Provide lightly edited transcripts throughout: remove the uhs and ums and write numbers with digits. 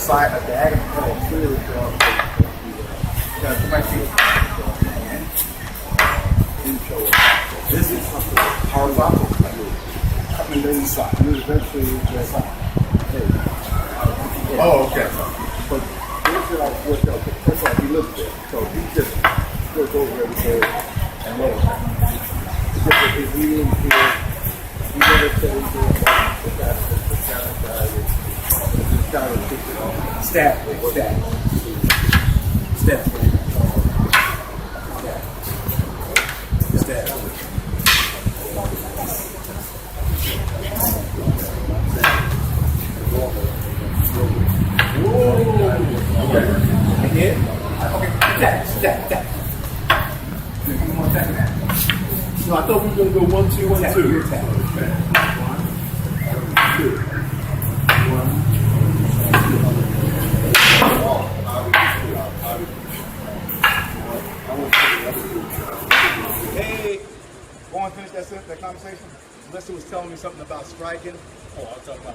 side, a diagonal clearly draw. This is horizontal coming inside. Eventually, oh, okay. But this is like worked out. First off, he lives there, so he just goes over every day and roll. Because his eating here, he never said anything about the guy. Just kind of takes it off. Stat. No, I thought we were going to go 1, 2, 1, 2. Okay. 1, 2. Hey, go on, finish that conversation. Lester was telling me something about striking. Oh, I'll talk about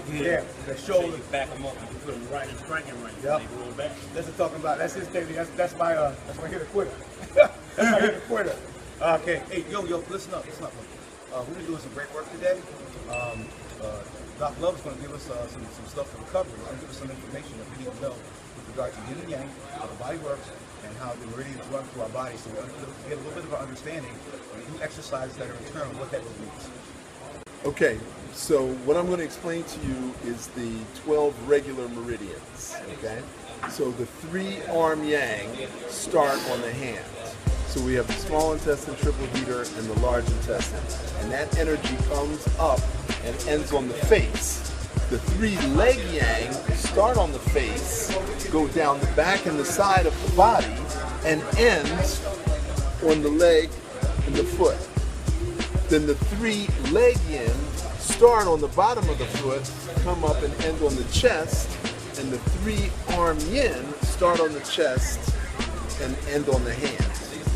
the Yeah, the shoulder. back them up and you put them right in striking range. Yep. They roll back. Lester talking about that's his technique. That's my hitter quitter. That's my hitter quitter. Okay, hey, yo, listen up. We've been doing some great work today. Doc Love is going to give us some stuff for recovery. He's going to give us some information that we need to know with regard to yin and yang, how the body works, and how the meridians run through our body, so we get a little bit of an understanding when we do exercises that are internal, what that really means. Okay, so what I'm going to explain to you is the 12 regular meridians, okay? So the 3 arm yang start on the hand. So we have the small intestine, triple heater, and the large intestine. And that energy comes up and ends on the face. The 3 leg yang start on the face, go down the back and the side of the body, and end on the leg and the foot. Then the 3 leg yin start on the bottom of the foot, come up and end on the chest, and the 3 arm yin start on the chest and end on the hand.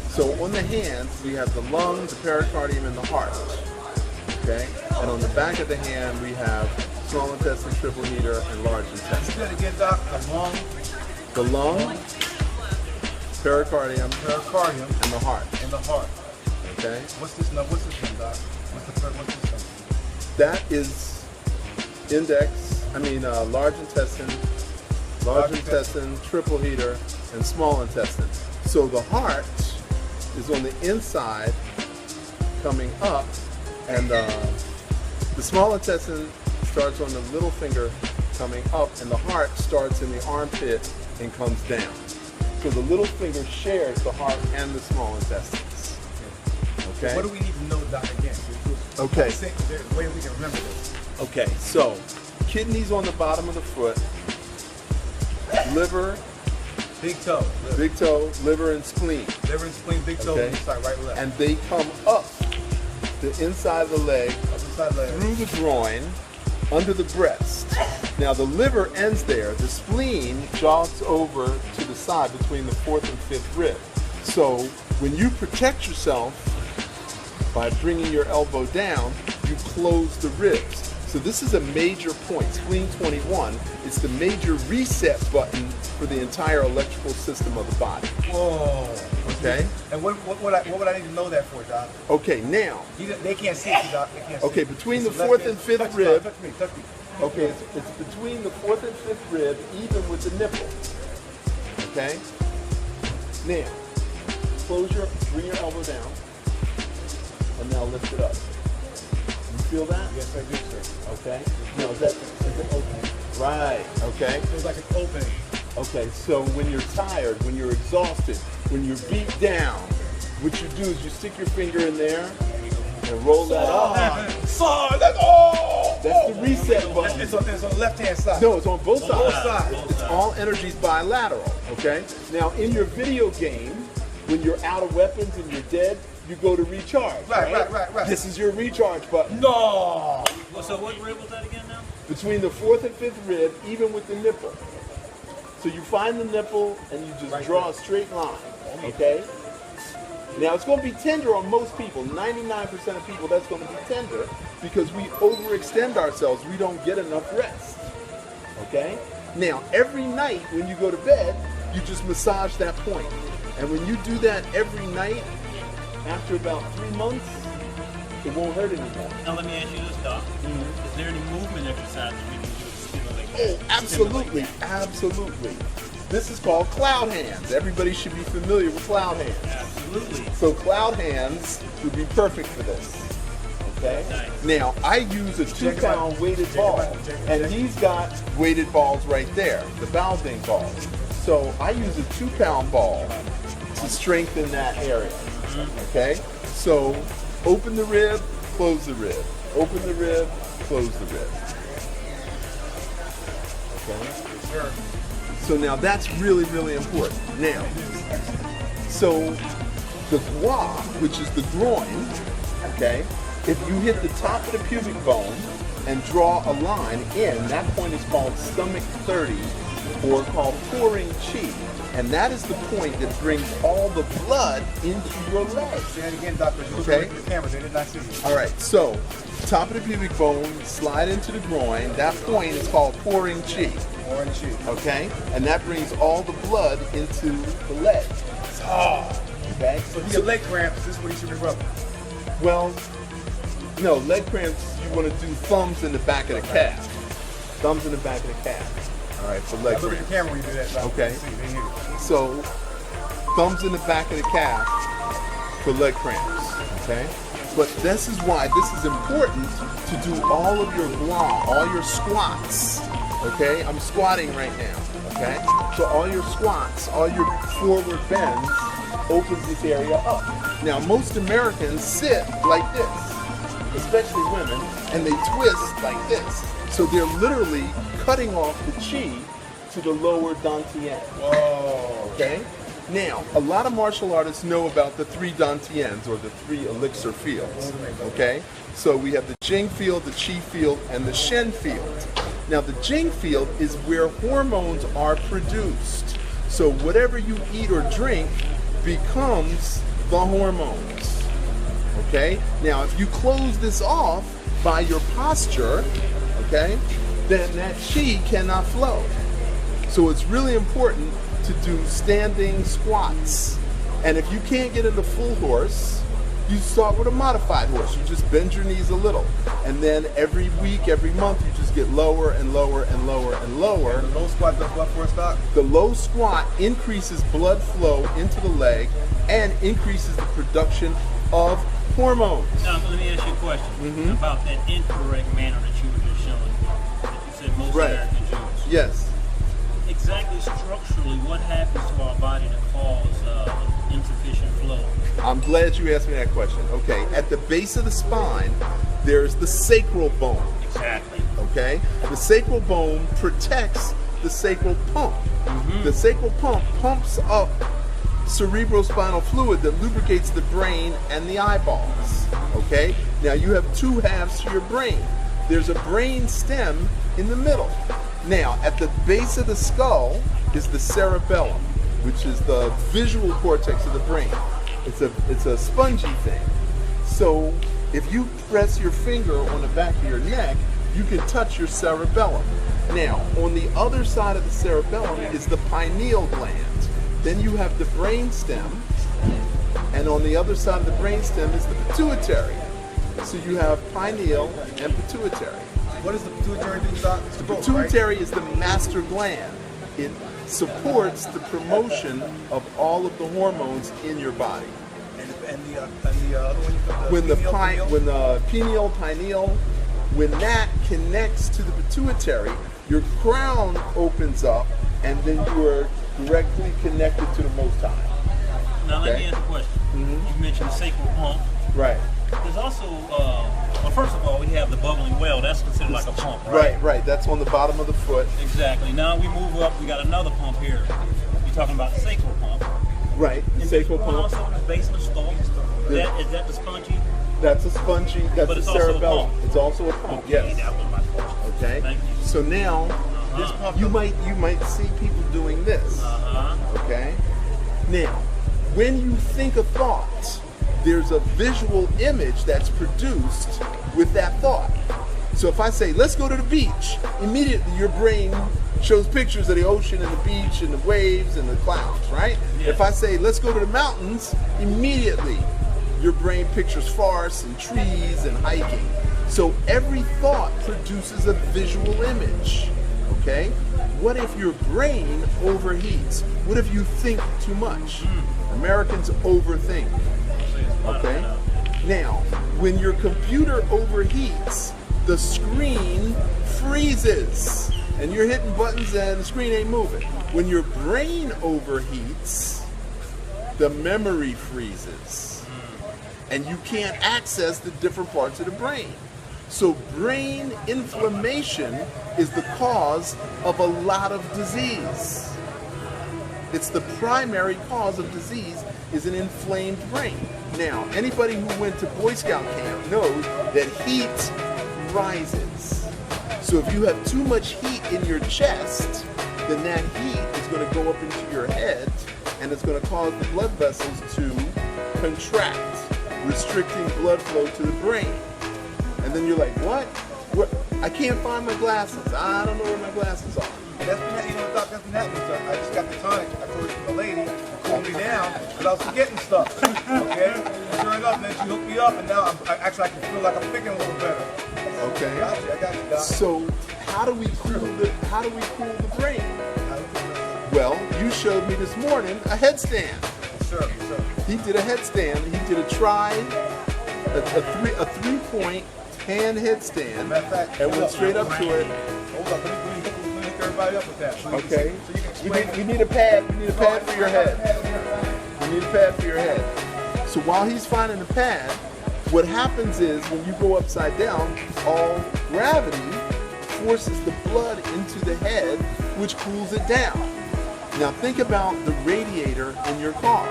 So on the hands, we have the lung, the pericardium, and the heart. Okay? And on the back of the hand, we have small intestine, triple heater, and large intestine. Say that again, Doc. The lung, pericardium, and the heart. Okay? What's this one, Doc? What's this one? That is large intestine, triple heater, and small intestine. So the heart is on the inside coming up, and the small intestine starts on the little finger coming up, and the heart starts in the armpit and comes down. So the little finger shares the heart and the small intestines. Okay? What do we need to know, Doc, again? Okay. There's a way we can remember this. Okay, so kidneys on the bottom of the foot, liver, Big toe, liver and spleen. Liver and spleen, big toe, Okay. side, right, left. And they come up the inside of the leg, through the groin, under the breast. Now the liver ends there. The spleen jogs over to the side between the 4th and 5th rib. So when you protect yourself by bringing your elbow down, you close the ribs. So this is a major point. Spleen 21 is the major reset button for the entire electrical system of the body. Whoa. Okay? And what would I need to know that for, Doc? Okay, now. They can't see it, Doc. They can't see Okay, it. between the It's 4th and 5th touch rib. Me, touch me. Okay, it's between the 4th and 5th rib, even with the nipple. Okay? Now, bring your elbow down, and now lift it up. You feel that? Yes, I do, sir. Okay. Now, is it open? Right. Okay. Feels like it's opening. Okay, so when you're tired, when you're exhausted, when you're beat down, what you do is you stick your finger in there and roll that up. That's the reset button. It's on the left-hand side. No, it's on both sides. Both sides. It's all energies bilateral, okay? Now, in your video game, when you're out of weapons and you're dead, you go to recharge, Right. This is your recharge button. No! So what rib was that again now? Between the 4th and 5th rib, even with the nipple. So you find the nipple and you just draw a straight line, okay? Now, it's going to be tender on most people. 99% of people, that's going to be tender because we overextend ourselves. We don't get enough rest, okay? Now, every night when you go to bed, you just massage that point. And when you do that every night, after about 3 months, it won't hurt anymore. Now let me ask you this, Doc. Is there any movement exercises we can do to stimulate that? Oh, absolutely, absolutely. This is called cloud hands. Everybody should be familiar with cloud hands. Absolutely. So cloud hands would be perfect for this. Okay? Nice. Now, I use a 2-pound weighted ball, and he's got weighted balls right there, the Baoding Balls. So I use a 2-pound ball to strengthen that area. Okay? So open the rib, close the rib. Open the rib, close the rib. Okay? So now that's really, really important. Now, so the gua, which is the groin, okay, if you hit the top of the pubic bone and draw a line in, that point is called stomach 30 or called pouring chi. And that is the point that brings all the blood into your leg. Say that again, doctor. You Okay. look at the camera. They did not see you. All right, so top of the pubic bone, slide into the groin. That point is called pouring chi. More in the sheet. Okay? And that brings all the blood into the leg. Okay? So if you get leg cramps, this is what you should be rubbing. Well, no, leg cramps, you want to do thumbs in the back of the calf. Thumbs in the back of the calf. All right, for leg I look at the cramps. camera when you do that. Doctor. Okay. They see, they hear you. So, thumbs in the back of the calf for leg cramps. Okay? But this is why this is important to do all of your gua, all your squats. Okay? I'm squatting right now. Okay? So all your squats, all your forward bends opens this area up. Now most Americans sit like this, especially women, and they twist like this. So they're literally cutting off the chi to the lower dantian. Whoa. Okay? Now, a lot of martial artists know about the 3 dantians or the 3 elixir fields. Okay? So we have the Jing field, the Qi field, and the Shen field. Now, the Jing field is where hormones are produced. So whatever you eat or drink becomes the hormones. Okay? Now, if you close this off by your posture, okay, then that Qi cannot flow. So it's really important to do standing squats. And if you can't get into full horse, you start with a modified horse. You just bend your knees a little. And then every week, every month, you just get lower and lower and lower and lower. The low squat does what for a stock? The low squat increases blood flow into the leg and increases the production of hormones. Now, let me ask you a question about that incorrect manner that you were just showing. That you said most Right. Americans use. Yes. Exactly structurally, what happens to our body to cause insufficient flow? I'm glad you asked me that question. Okay, at the base of the spine, there's the sacral bone. Exactly. Okay? The sacral bone protects the sacral pump. The sacral pump pumps up cerebrospinal fluid that lubricates the brain and the eyeballs. Okay? Now you have 2 halves to your brain. There's a brain stem in the middle. Now, at the base of the skull is the cerebellum, which is the visual cortex of the brain. It's a spongy thing. So if you press your finger on the back of your neck, you can touch your cerebellum. Now, on the other side of the cerebellum is the pineal gland. Then you have the brain stem, and on the other side of the brain stem is the pituitary. So you have pineal and pituitary. What does the pituitary do, doc? It's the growth, Pituitary is the master gland. It supports the promotion of all of the hormones in your body. Right? And the other one, When the pineal? pineal, when that connects to the pituitary, your crown opens up, and then you are directly connected to the Most High. Now, let Okay. me ask a question. You mentioned the sacral pump. Right. There's also, well, first of all, we have the bubbling well. That's considered like a pump, right? Right. That's on the bottom of the foot. Exactly. Now we move up. We got another pump here. You're talking about the sacral pump. Right. The And sacral there's one pump. also in the base of the skull. Is that the spongy? That's a spongy. That's But the it's also a cerebellum. pump. It's also a pump. Yes. That was my question. Okay. Thank you. So now, This pump, you might see people doing this. Okay. Now, when you think a thought, there's a visual image that's produced with that thought. So if I say, let's go to the beach, immediately your brain shows pictures of the ocean and the beach and the waves and the clouds, right? Yeah. If I say, let's go to the mountains, immediately your brain pictures forests and trees and hiking. So every thought produces a visual image, okay? What if your brain overheats? What if you think too much? Americans overthink, okay? Now, when your computer overheats, the screen freezes and you're hitting buttons and the screen ain't moving. When your brain overheats, the memory freezes and you can't access the different parts of the brain. So brain inflammation is the cause of a lot of disease. It's the primary cause of disease is an inflamed brain. Now, anybody who went to Boy Scout camp knows that heat rises. So if you have too much heat in your chest, then that heat is going to go up into your head and it's going to cause the blood vessels to contract, restricting blood flow to the brain. And then you're like, what? I can't find my glasses. I don't know where my glasses are. That's been, Doc, that's been happening. So I just got the tonic. I told it to the lady to calm me down because I was forgetting stuff. Okay? And sure enough, man, she hooked me up, and now I can feel like I'm thinking a little better. Okay. I got you, Doc. So how do we cool the brain? Well, you showed me this morning a headstand. Yes, sir. Yes, sir. He did a headstand. He did a three-point hand headstand, Matter of fact, and went straight up to it. Hold up, let me hook everybody up with that. So you can Okay. see- so you can explain We need a pad. We need a pad for your head. We need a pad for your head. So while he's finding the pad, what happens is when you go upside down, all gravity forces the blood into the head, which cools it down. Now think about the radiator in your car.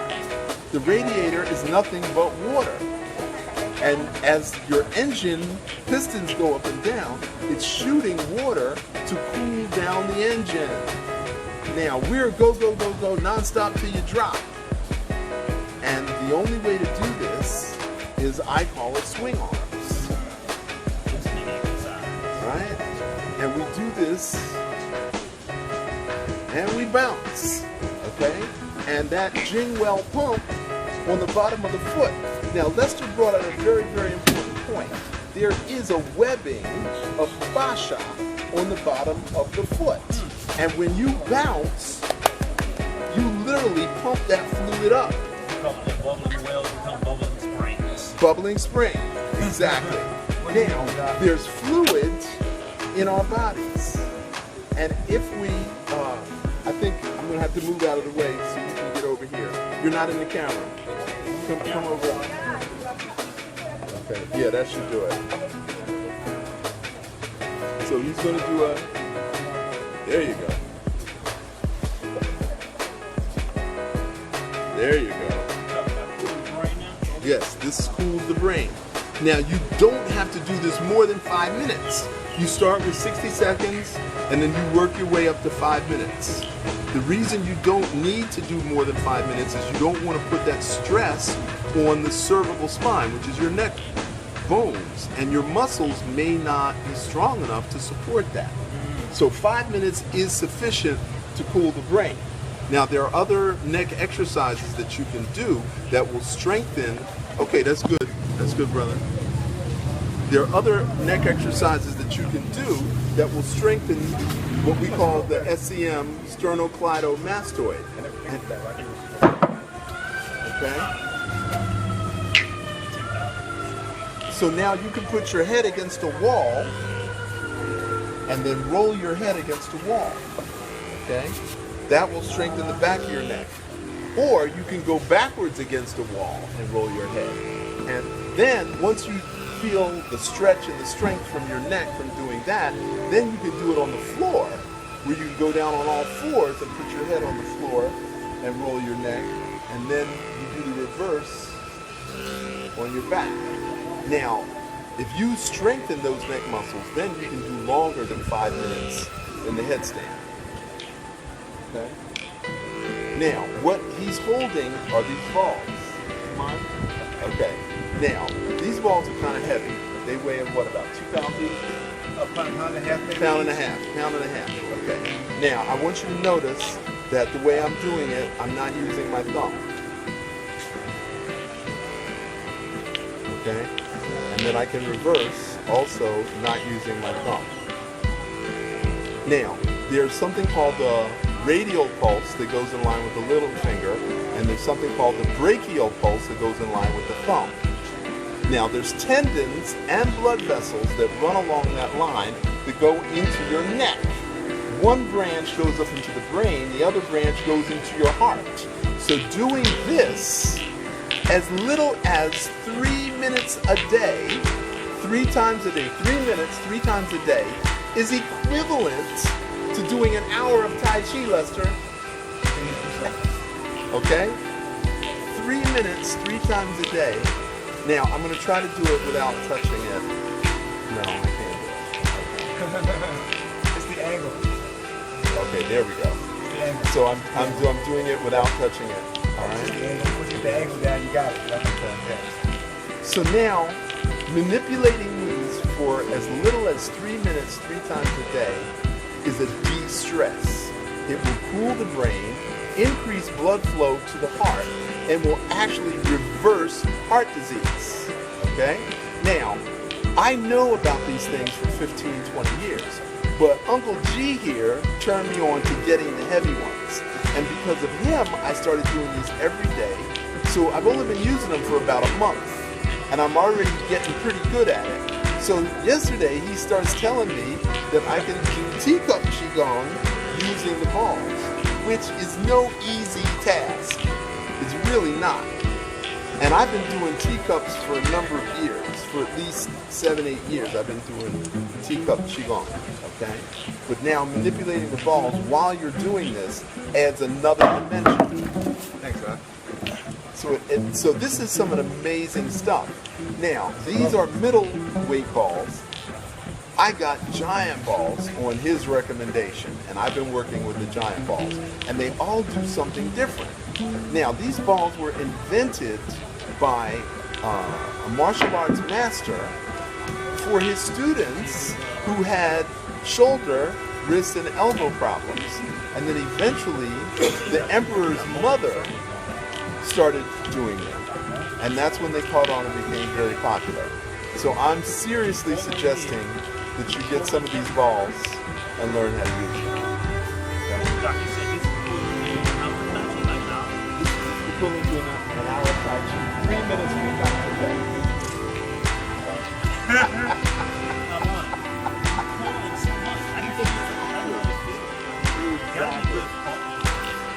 The radiator is nothing but water. And as your engine pistons go up and down, it's shooting water to cool down the engine. Now we're go, go, go, go, nonstop till you drop. And the only way to do this is I call it swing arms. Right? And we do this and we bounce. Okay? And that Jingwell pump on the bottom of the foot. Now, Lester brought out a very, very important point. There is a webbing of fascia on the bottom of the foot. And when you bounce, you literally pump that fluid up. Bubbling wells become bubbling springs. Bubbling spring. Exactly. Now, there's fluid in our bodies. And if we, I think I'm going to have to move out of the way so you can get over here. You're not in the camera. Come over. Okay, yeah, that should do it. So he's going to do a, there you go. There you go. Yes, this cools the brain. Now, you don't have to do this more than 5 minutes. You start with 60 seconds, and then you work your way up to 5 minutes. The reason you don't need to do more than 5 minutes is you don't want to put that stress on the cervical spine, which is your neck bones, and your muscles may not be strong enough to support that. So 5 minutes is sufficient to cool the brain. Now, there are other neck exercises that you can do that will strengthen. Okay, that's good. That's good, brother. There are other neck exercises that you can do that will strengthen what we call the SCM, sternocleidomastoid. Okay? So now you can put your head against a wall and then roll your head against a wall. Okay? That will strengthen the back of your neck. Or you can go backwards against a wall and roll your head. And then once you feel the stretch and the strength from your neck from doing that, then you can do it on the floor, where you can go down on all fours and put your head on the floor and roll your neck, and then you do the reverse on your back. Now, if you strengthen those neck muscles, then you can do longer than 5 minutes in the headstand. Okay? Now, what he's holding are these balls. Come on. Okay. Now, these balls are kind of heavy. They weigh, what, about 2 pounds each? a pound and a half, maybe? Pound and a half. Okay. Now, I want you to notice that the way I'm doing it, I'm not using my thumb. Okay? And then I can reverse, also not using my thumb. Now, there's something called the radial pulse that goes in line with the little finger, and there's something called the brachial pulse that goes in line with the thumb. Now, there's tendons and blood vessels that run along that line that go into your neck. One branch goes up into the brain, the other branch goes into your heart. So doing this as little as 3 minutes a day, 3 times a day, 3 minutes, 3 times a day, is equivalent to doing an hour of Tai Chi, Lester. Okay? 3 minutes, 3 times a day. Now, I'm going to try to do it without touching it. No, I can't do it. It's the angle. Okay, there we go. So I'm doing it without touching it. All right. Once you get the angle down, you got it. Okay. So now, manipulating these for as little as 3 minutes, 3 times a day, is a de-stress. It will cool the brain, increase blood flow to the heart, and will actually reverse heart disease. Okay? Now, I know about these things for 15, 20 years. But Uncle G here turned me on to getting the heavy ones. And because of him, I started doing these every day. So I've only been using them for about a month. And I'm already getting pretty good at it. So yesterday, he starts telling me that I can do teacup Qigong using the balls, which is no easy task. It's really not. And I've been doing teacups for a number of years. For at least 7, 8 years, I've been doing teacup Qigong, okay? But now manipulating the balls while you're doing this adds another dimension. Thanks, man. So this is some of the amazing stuff. Now, these are middleweight balls. I got giant balls on his recommendation, and I've been working with the giant balls, and they all do something different. Now, these balls were invented by a martial arts master for his students who had shoulder, wrist, and elbow problems. And then eventually, the emperor's mother started doing them. And that's when they caught on and became very popular. So I'm seriously suggesting that you get some of these balls and learn how to use them. Doctor said this is how much time you like now? This is equivalent to an hour of Tai Chi. 3 minutes, 3 times a day. I didn't think you gotta be good.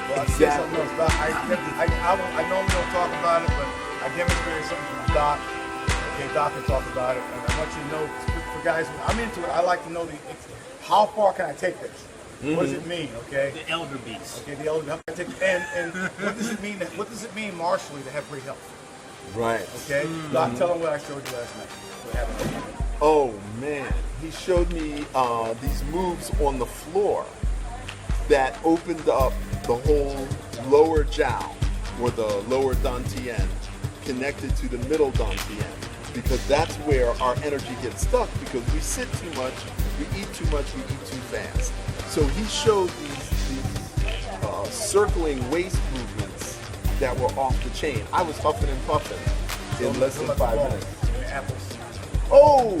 Well, I'll say something else, Doc. I normally don't talk about it, but I demonstrated something from Doc. Okay, Doc can talk about it. And I want you to know, for guys, I'm into it. I like to know how far can I take this? What does it mean? Okay. The elder beast. Okay, the elder. How can I take and what does it mean? What does it mean martially to have great health? Right. Okay. Doc, tell them what I showed you last night. What happened? Oh man, he showed me these moves on the floor that opened up the whole lower jiao, or the lower dantian, connected to the middle dantian, because that's where our energy gets stuck, because we sit too much, we eat too much, we eat too fast. So he showed these circling waist movements that were off the chain. I was huffing and puffing in less than 5 minutes. Apples. Oh!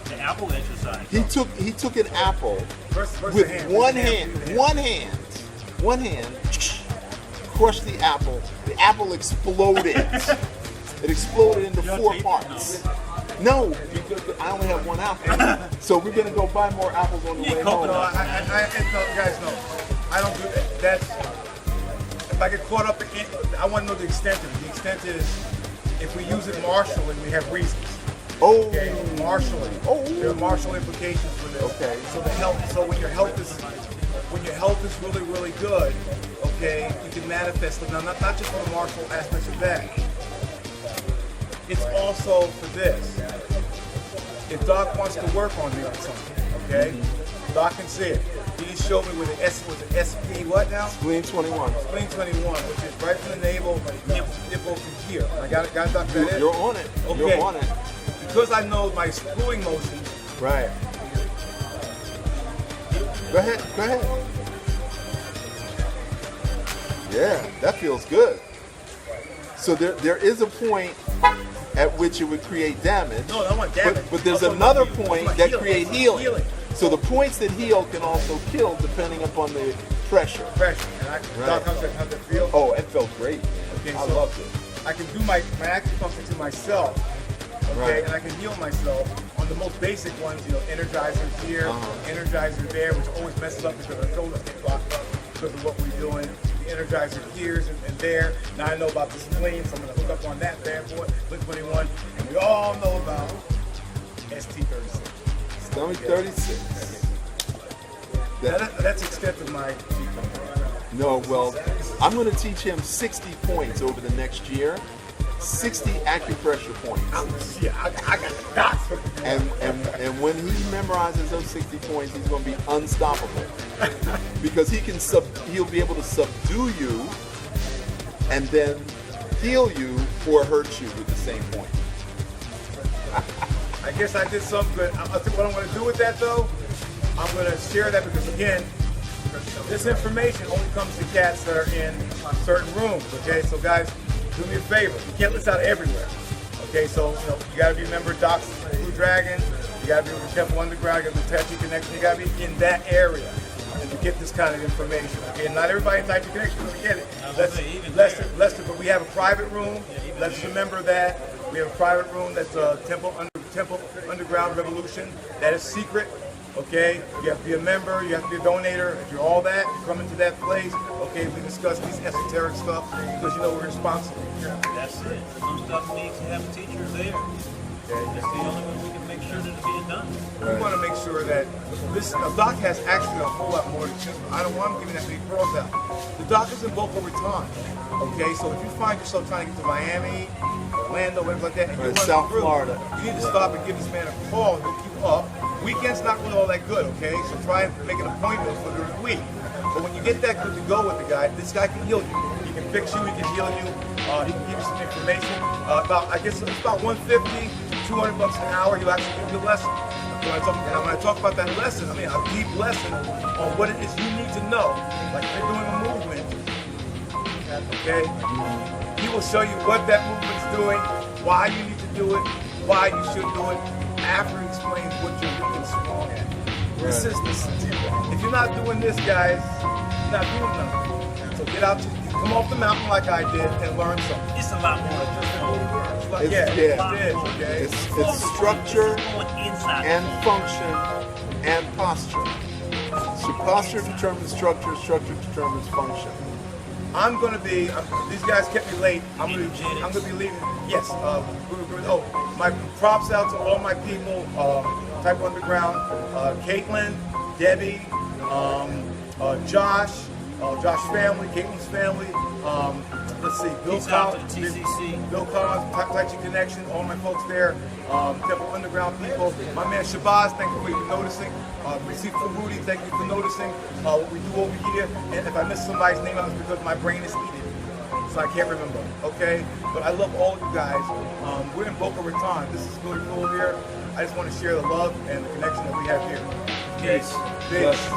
The apple exercise. He took an apple First with the hand. one hand, crushed the apple. The apple exploded. It exploded into 4 parts. No, because I only have 1 apple. So we're gonna go buy more apples on the way home. No, guys, no. I don't do that. That's if I get caught up in. I want to know the extent of it. The extent is if we use it martially, we have reasons. Oh, Okay, martially. Oh. There are martial implications for this. Okay. So the health. So when your health is really, really good, okay, you can manifest it. Now, not just for the martial aspects of that. It's also for this. If Doc wants to work on me on something, okay, Doc can see it. He showed me with the SP what now? Spleen 21. Spleen 21, which is right from the navel, nipple from here. I got it, Doc, that You're on it. Okay. You're on it. Because I know my screwing motions, Right. Go ahead. Go ahead. Yeah, that feels good. So there is a point at which it would create damage. No, I want damage. But there's I want another healing. point I want that healing. create I want healing. So the points that heal can also kill depending upon the pressure. Pressure. And Doc, how's that feel? Oh, it felt great. Okay, I so loved it. I can do my acupuncture to myself, okay, Right. and I can heal myself on the most basic ones, you know, energizers here, energizer there, which always messes up because our shoulders get blocked up because of what we're doing. The energizer here and there. Now I know about the spleen, so I'm going to hook up on that bad boy, Blink 21, and we all know about ST36. Stomach 36. That's the extent of my No, well, I'm going to teach him 60 points over the next year. 60 acupressure points. Yeah, I got the dots. And when he memorizes those 60 points, he's going to be unstoppable. Because he'll be able to subdue you and then heal you or hurt you with the same point. I guess I did something good. I'll tell you what I'm going to do with that, though. I'm going to share that because, again, this information only comes to cats that are in certain rooms, okay? So, guys, do me a favor. You can't list out everywhere, okay? So, you got to be a member of Doc's Blue Dragon. You got to be with Temple Underground. You got to be Tai Chi Connection. You got to be in that area and to get this kind of information, okay? And not everybody in Tai Chi Connection is going to get it. Lester, but we have a private room. Lester's a member of that. We have a private room that's Temple Underground Revolution. That is secret. Okay, you have to be a member, you have to be a donator. If you're all that, you come into that place. Okay, we discuss these esoteric stuff because we're responsible. That's it. Some stuff needs to have a teacher there. Okay, That's the only way we can make sure that it's being done. we want to make sure that this Doc has actually a whole lot more to choose. I don't want him giving that many pearls out. The Doc is in Boca Raton. Okay, so if you find yourself trying to get to Miami, Orlando, whatever like that, and you're South running through, Florida, you need to stop and give this man a call and hook you up. Weekend's not really all that good, okay? So try and make an appointment for the week. But when you get that good to go with the guy, this guy can heal you. He can fix you, he can heal you, he can give you some information. I guess it's about $150, $200 an hour, he'll actually give you a lesson. When I talk about that lesson, I mean a deep lesson on what it is you need to know. Like if you're doing a movement, okay? He will show you what that movement's doing, why you need to do it, why you should do it, after he explains what you're weak and strong at. This is this. If you're not doing this, guys, you're not doing nothing. So get out, come off the mountain like I did and learn something. It's a lot more than just It's structure and function and posture. So posture determines structure, structure determines function. I'm gonna be. These guys kept me late. I'm gonna be leaving. Yes. My props out to all my people. Type Underground, Caitlin, Debbie, Josh, Josh's family, Caitlin's family. Let's see, Bill Collins, Tai Chi Connection, all my folks there, Temple Underground people. My man Shabazz, thank you for noticing. Sifu Rudy, thank you for noticing what we do over here. And if I miss somebody's name, it's because my brain is eating, so I can't remember. Okay, but I love all of you guys. We're in Boca Raton. This is really cool here. I just want to share the love and the connection that we have here. Peace. Peace.